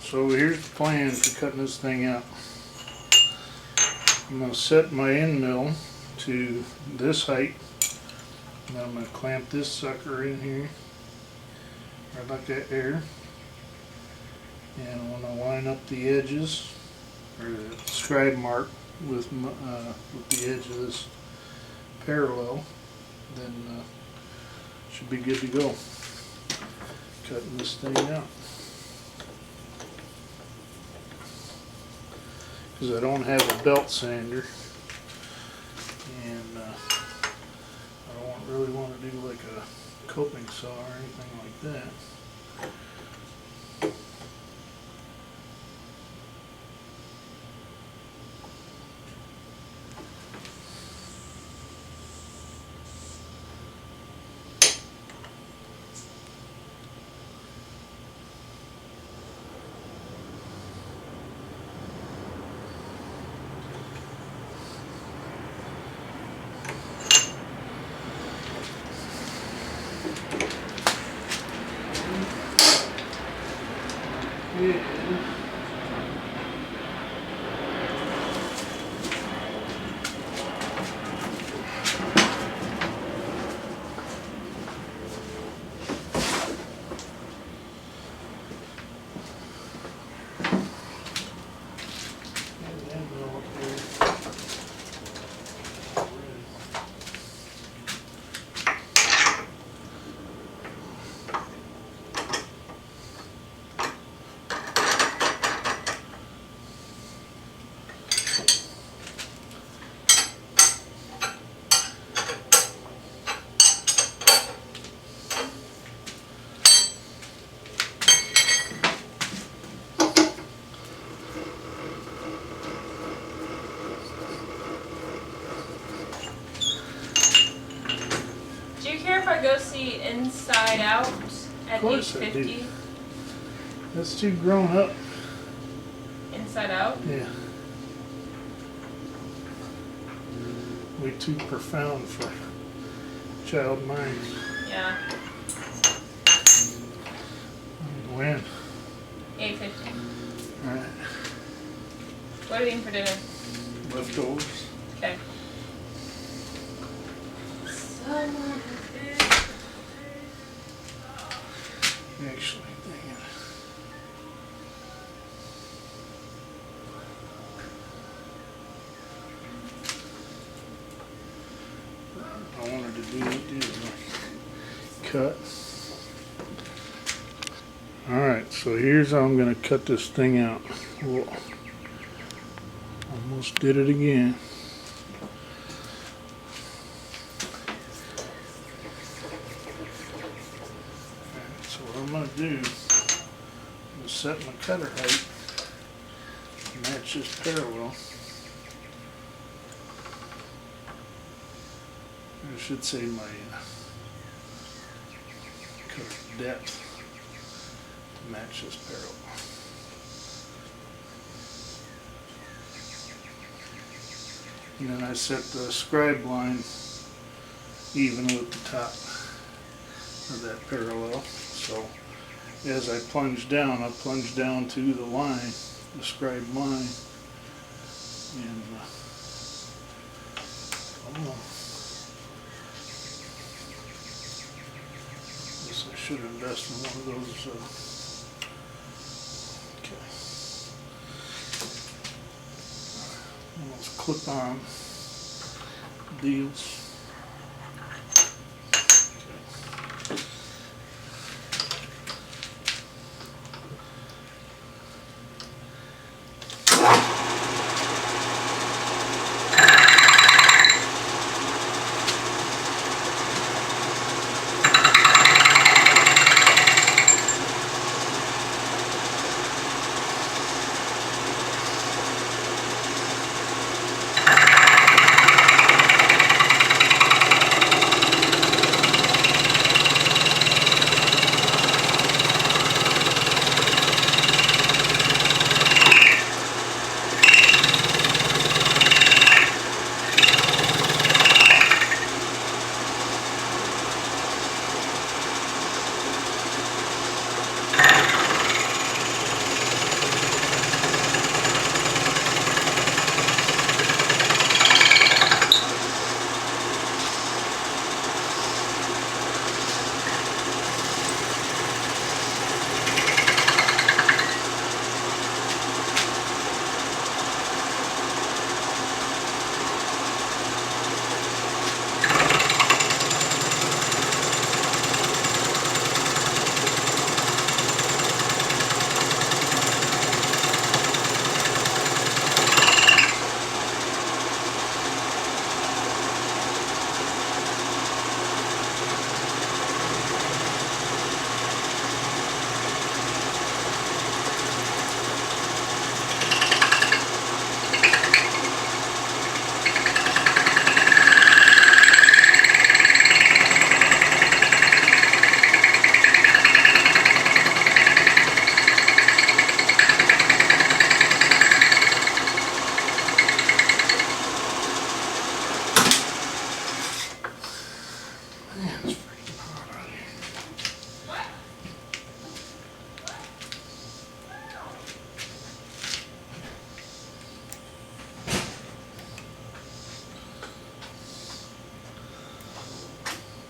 So here's the plan for cutting this thing out. I'm going to set my end mill to this height. And I'm going to clamp this sucker in here, right like that there. And I'm going to line up the edges, or the scribe mark with the edge of this parallel. Then should be good to go. Cutting this thing out. Because I don't have a belt sander, and I don't really want to do like a coping saw or anything like that. Yeah. Do you care if I go see Inside Out at age 50? That's too grown up. Inside Out? Yeah. Way too profound for child minds. Yeah. When? 8:50. Alright. What are you eating for dinner? Leftovers. Okay. Actually, dang it. I wanted to do cut. Alright, so here's how I'm going to cut this thing out. Whoa. Almost did it again. So what I'm going to do is set my cutter height, match this parallel. I should say my cutter depth to match this parallel. And then I set the scribe line even with the top of that parallel. So as I plunge down, I plunge down to the line, the scribe line, and guess I should invest in one of those. Okay, one of those clip-on deals.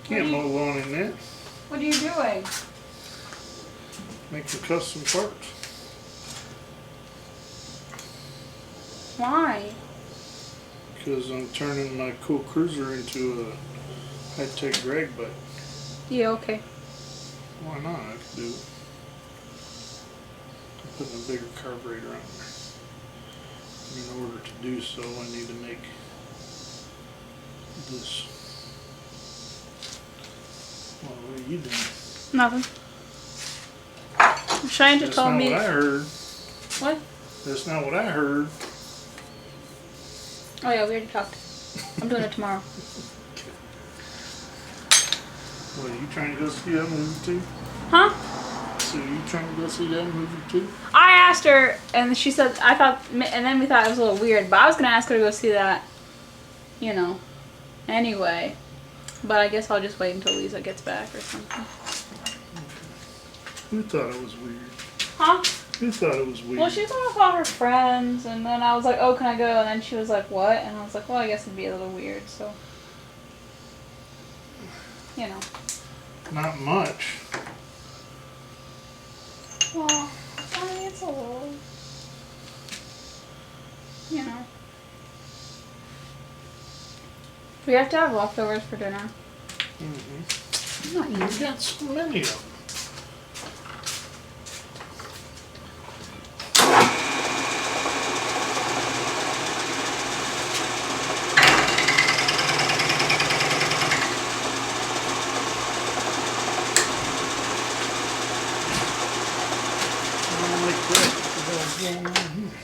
Can't move on in that. What are you doing? Making custom parts. Why? Because I'm turning my cool cruiser into a high-tech drag bike. Yeah, okay. Why not? I could do it. I'm putting a bigger carburetor on there. In order to do so, I need to make this. Well, what are you doing? Nothing. Shane just That's told not me. what I heard. What? That's not what I heard. Oh yeah, we already talked. I'm doing it tomorrow. What, are you trying to go see that movie too? Huh? So you trying to go see that movie too? I asked her, and she said I thought, and then we thought it was a little weird. But I was gonna ask her to go see that, you know, anyway. But I guess I'll just wait until Lisa gets back or something. Who thought it was weird? Huh? Who thought it was weird? Well, she was talking about her friends, and then I was like, "Oh, can I go?" And then she was like, "What?" And I was like, "Well, I guess it'd be a little weird." So, you know. Not much. Well, I mean, it's a little, you know. We have to have leftovers for dinner. Mm-hmm. Not You easy. got so many of them. I don't like that. What the hell's going on here?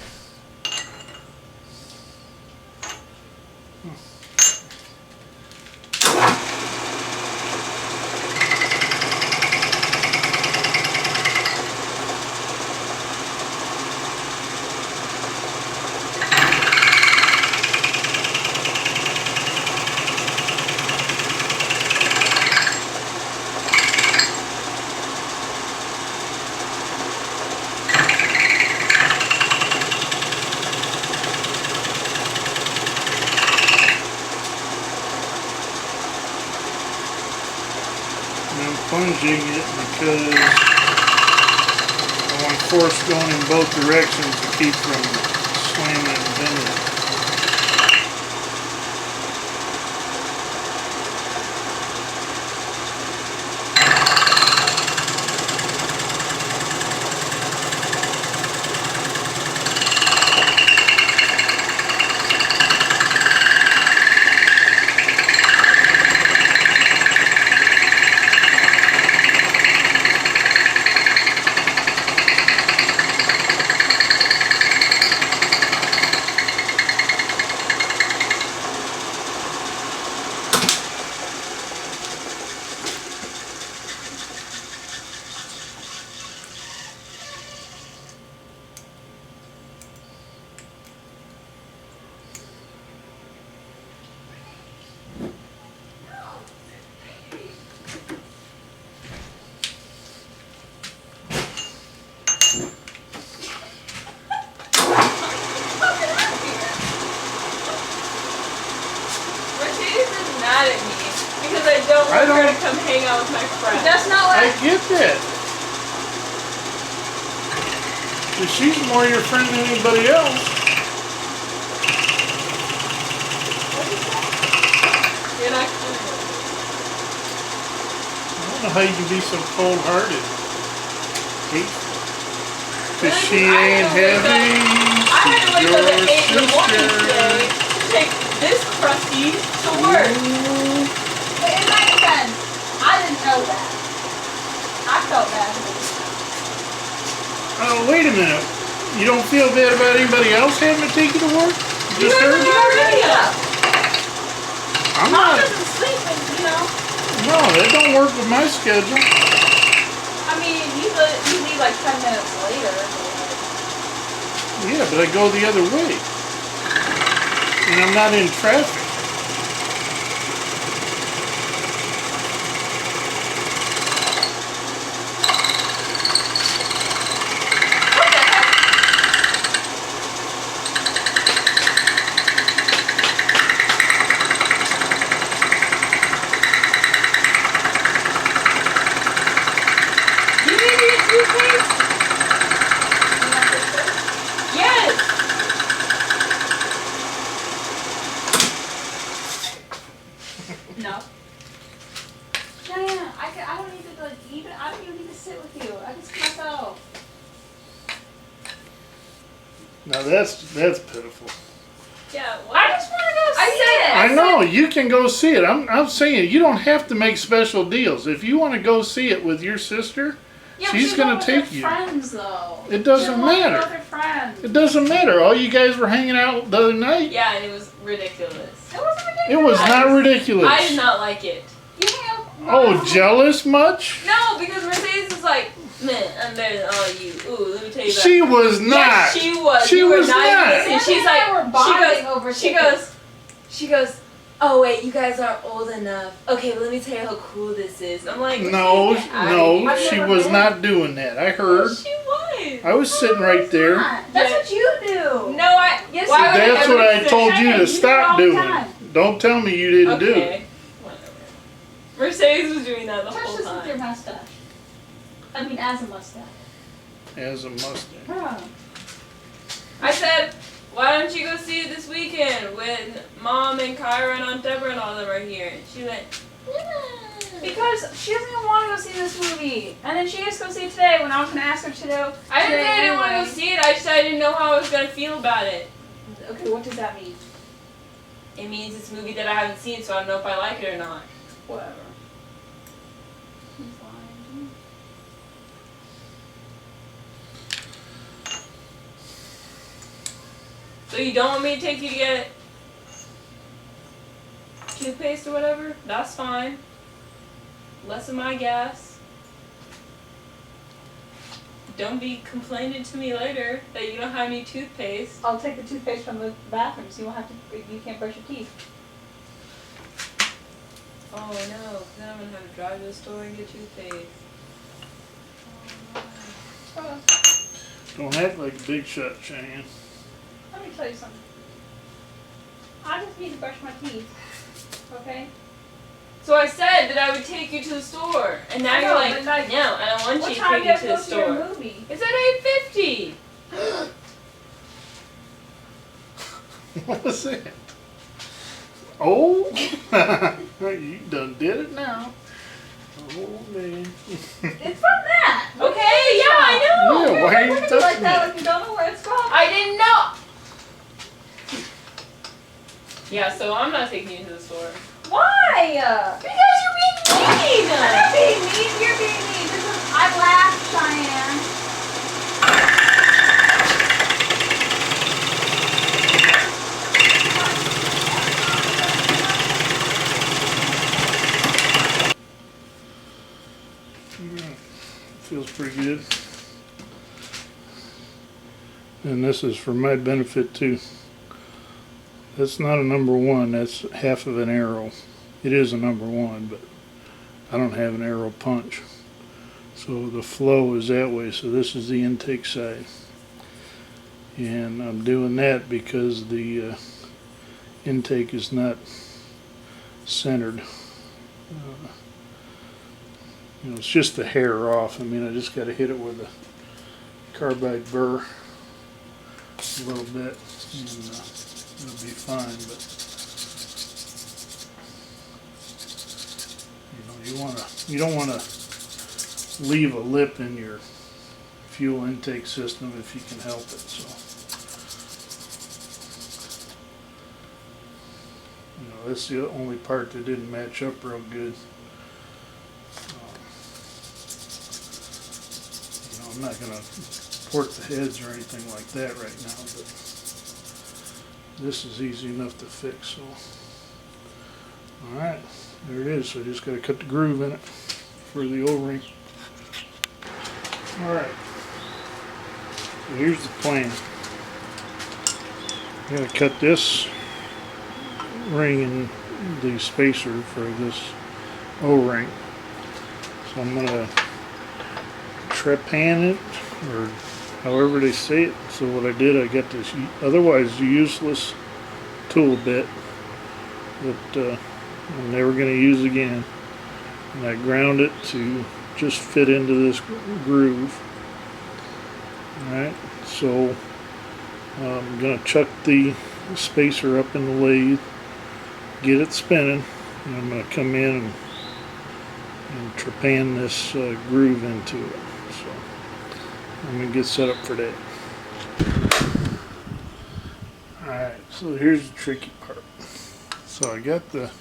And I'm plunging it because I want force going in both directions to keep from slamming and bending. Mercedes is mad at me because I don't want her to come hang out with my friends. That's not what I get that. But she's more your friend than anybody else. You're not kidding. I don't know how you can be so cold-hearted. Because she ain't heavy. I had to wake up at 8 in the morning Sister. today to take this crusty to work. But in my defense, I didn't know that. I felt bad. Oh, wait a minute. You don't feel bad about anybody else having to take you to work? You Just guys her? are already up. I'm Mom not. doesn't sleep, and No, that don't work with my schedule. I mean, you leave like 10 minutes later. Yeah, but I go the other way. And I'm not in traffic. Now that's pitiful. Yeah, what? I just want to go see it. I know, you can go see it. I'm saying you don't have to make special deals. If you want to go see it with your sister, yeah, she's going to take you. Friends, though. It doesn't matter. With her friends. It doesn't matter. All you guys were hanging out the other night. Yeah, and it was ridiculous. It wasn't ridiculous. It was not ridiculous. I did not like it. You hang out. Oh, jealous much? No, because Mercedes was like, man, I'm better than all of you. Ooh, let me tell you about She was not. Yes, she was. She you was were not. not. Even listening. She's like, she goes, oh wait, you guys aren't old enough. Okay, but let me tell you how cool this is. I'm like, No, she was not doing that. I heard. Yes, she was. I was sitting right there. That's what you do. No, I. Yes, why would That's what I ever told say you that? to stop do it all the doing. time. Don't tell me you didn't do it. Okay, whatever. Mercedes was doing that the Touch whole this with your time. mustache. I mean, as a mustache. As a mustache. Huh. I said, why don't you go see it this weekend when Mom and Kyra and Aunt Deborah and all of them are here? And she went, Because she doesn't even want to go see this movie. And then she has to go see it today when I was going to ask her to do I didn't say I didn't want to go see it. I just said I didn't know how I was going to feel about it. Okay, what does that mean? It means it's a movie that I haven't seen, so I don't know if I like it or not. Whatever. He's lying. So you don't want me to take you to get toothpaste or whatever? That's fine. Less of my gas. Don't be complaining to me later that you don't have any toothpaste. I'll take the toothpaste from the bathroom so you won't have to, you can't brush your teeth. Oh no, 'cause then I'm gonna have to drive to the store and get toothpaste. Don't act like a big shot, Cheyenne. Let me tell you something. I just need to brush my teeth. Okay? So I said that I would take you to the store, and now I you're know, like, but like, no, I don't want What you to time take do you me have to to the go see your store. movie? It's at 8:50. What was that? Oh, you done did it now. Oh man. It's from that. Okay, yeah, I know. Yeah, why are you Like touching that, it? like you don't know where it's from. I didn't know. Yeah, so I'm not taking you to the store. Why? Because you're being mean. I'm not being mean. You're being mean. Because I laughed, Cheyenne. Feels pretty good. And this is for my benefit too. That's not a number one, that's half of an arrow. It is a number one, but I don't have an arrow punch. So the flow is that way, so this is the intake side. And I'm doing that because the intake is not centered. You know, it's just the hair off. I mean, I just got to hit it with a carbide burr a little bit, and it'll be fine. But you don't want to leave a lip in your fuel intake system if you can help it. So, you know, that's the only part that didn't match up real good. I'm not going to port the heads or anything like that right now, but this is easy enough to fix. So, alright, there it is. So I just got to cut the groove in it for the O-ring. Alright, so here's the plan. I'm going to cut this ring in the spacer for this O-ring. So I'm going to trepan it, or however they say it. So what I did, I got this otherwise useless tool bit that I'm never going to use again, and I ground it to just fit into this groove. Alright, so I'm going to chuck the spacer up in the lathe, get it spinning, and I'm going to come in and trepan this groove into it. So I'm going to get set up for that. So here's the tricky part. So I got the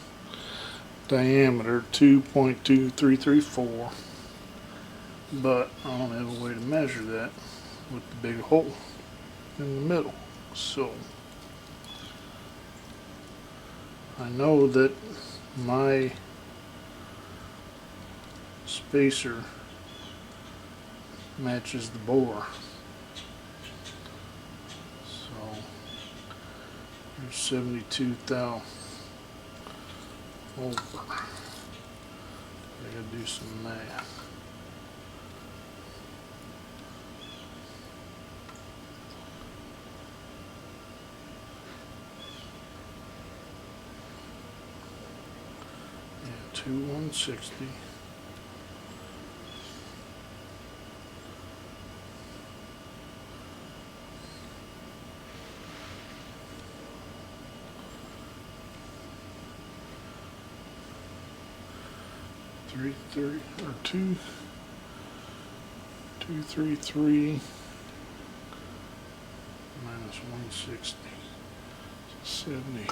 diameter 2.2334, but I don't have a way to measure that with the big hole in the middle. So I know that my spacer matches the bore. So there's 72 thou over. I gotta do some math. Yeah, 2160. Two, 233 minus 160, 70.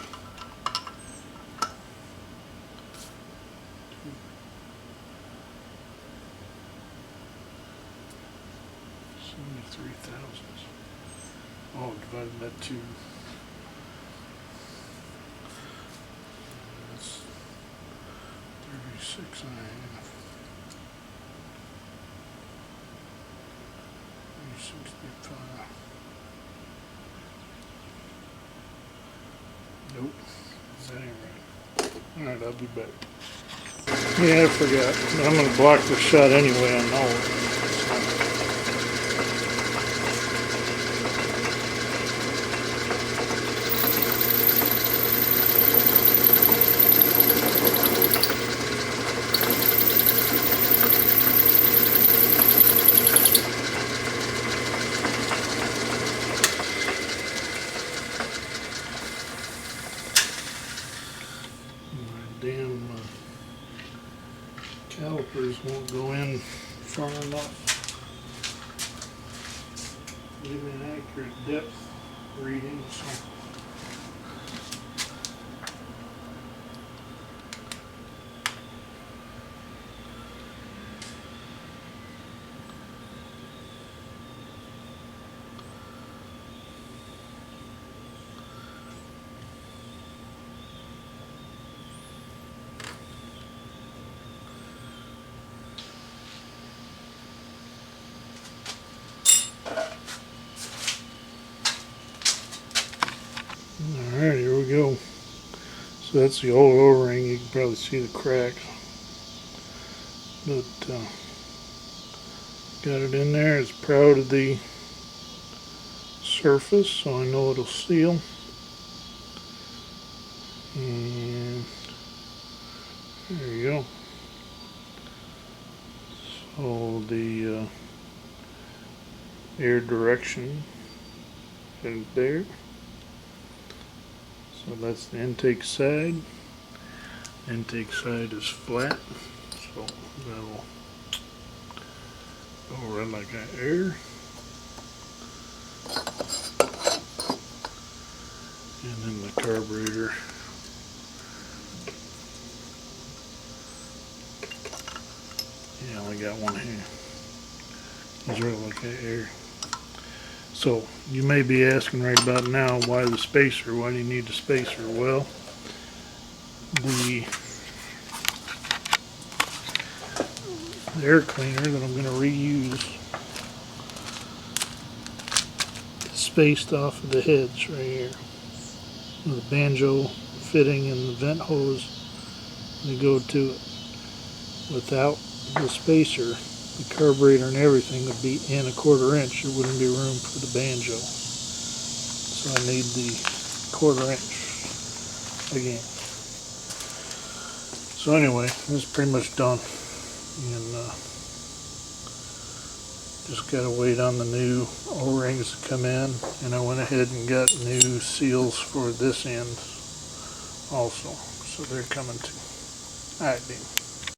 73,000. Oh, divided by 2. That's 36 and a half. 365. Nope, that ain't right. Alright, I'll be back. Yeah, I forgot. I'm going to block the shot anyway, I know it. Damn calipers won't go in far enough. Give me an accurate depth reading. So. Alright, here we go. So that's the old O-ring. You can probably see the cracks. But got it in there. It's proud of the surface, so I know it'll seal. And there you go. So the air direction is there. So that's the intake side. Intake side is flat, so that'll go right like that air. And then the carburetor. Yeah, I only got one here. It's right like that air. So you may be asking right about now, why the spacer? Why do you need the spacer? Well, the air cleaner that I'm going to reuse is spaced off of the heads right here. The banjo fitting and the vent hose, they go to it. Without the spacer, the carburetor and everything would be in 1/4 inch. There wouldn't be room for the banjo. So I need the 1/4 inch again. So anyway, this is pretty much done. And just gotta wait on the new O-rings to come in. And I went ahead and got new seals for this end also. So they're coming too. Alright, Dean.